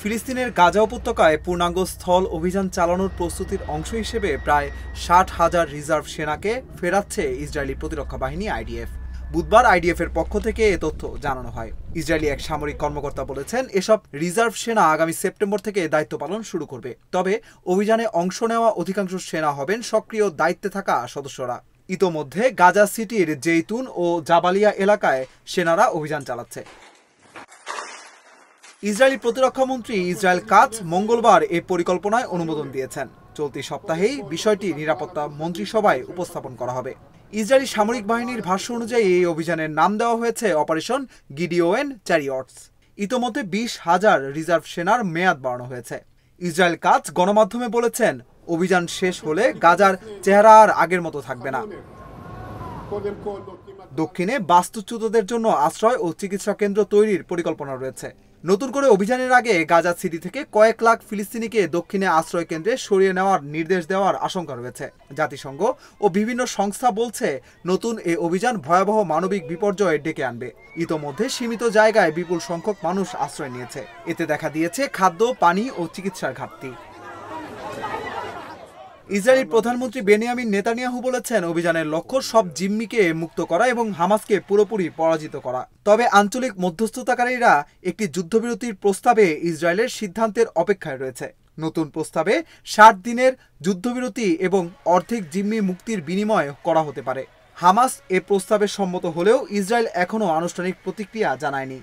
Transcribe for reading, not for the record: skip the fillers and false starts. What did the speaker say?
ফিলিস্তিনের গাজা উপত্যকায় পূর্ণাঙ্গ স্থল অভিযান চালানোর প্রস্তুতির অংশ হিসেবে প্রায় ৬০,০০০ রিজার্ভ সেনাকে ফেরাচ্ছে ইসরায়েলি প্রতিরক্ষা বাহিনী আইডিএফ। বুধবার আইডিএফের পক্ষ থেকে এ তথ্য জানানো হয়। ইসরায়েলি এক সামরিক কর্মকর্তা বলেছেন, এসব রিজার্ভ সেনা আগামী সেপ্টেম্বর থেকে দায়িত্ব পালন শুরু করবে। তবে অভিযানে অংশ নেওয়া অধিকাংশ সেনা হবেন সক্রিয় দায়িত্বে থাকা সদস্যরা। ইতোমধ্যে গাজা সিটির জেইতুন ও জাবালিয়া এলাকায় সেনারা অভিযান চালাচ্ছে। ইসরায়েলি প্রতিরক্ষা মন্ত্রী ইসরায়েল কাৎজ মঙ্গলবার এ পরিকল্পনায় অনুমোদন দিয়েছেন। চলতি সপ্তাহেই বিষয়টি নিরাপত্তা মন্ত্রিসভায় উপস্থাপন করা হবে। ইসরায়েলি সামরিক বাহিনীর ভাষ্য অনুযায়ী এই অভিযানের নাম দেওয়া হয়েছে অপারেশন গিডিওয়েন চ্যারিয়টস। ইতোমধ্যে ২০,০০০ রিজার্ভ সেনার মেয়াদ বাড়ানো হয়েছে। ইসরায়েল কাৎজ গণমাধ্যমে বলেছেন, অভিযান শেষ হলে গাজার চেহারা আর আগের মতো থাকবে না। দক্ষিণে বাস্তুচ্যুতদের জন্য আশ্রয় ও চিকিৎসা কেন্দ্র তৈরির পরিকল্পনা রয়েছে। নতুন করে অভিযানের আগে গাজা সিটি থেকে কয়েক লাখ ফিলিস্তিনিকে দক্ষিণে আশ্রয় কেন্দ্রে সরিয়ে নেওয়ার নির্দেশ দেওয়ার আশঙ্কা রয়েছে। জাতিসংঘ ও বিভিন্ন সংস্থা বলছে, নতুন এই অভিযান ভয়াবহ মানবিক বিপর্যয় ডেকে আনবে। ইতোমধ্যে সীমিত জায়গায় বিপুল সংখ্যক মানুষ আশ্রয় নিয়েছে। এতে দেখা দিয়েছে খাদ্য, পানি ও চিকিৎসার ঘাটতি। ইসরায়েলি প্রধানমন্ত্রী বেনিয়ামিন নেতানিয়াহু বলেছেন, অভিযানের লক্ষ্য সব জিম্মিকে মুক্ত করা এবং হামাসকে পুরোপুরি পরাজিত করা। তবে আঞ্চলিক মধ্যস্থতাকারীরা একটি যুদ্ধবিরতির প্রস্তাবে ইসরায়েলের সিদ্ধান্তের অপেক্ষায় রয়েছে। নতুন প্রস্তাবে ৬০ দিনের যুদ্ধবিরতি এবং অর্ধেক জিম্মি মুক্তির বিনিময় করা হতে পারে। হামাস এ প্রস্তাবে সম্মত হলেও ইসরায়েল এখনও আনুষ্ঠানিক প্রতিক্রিয়া জানায়নি।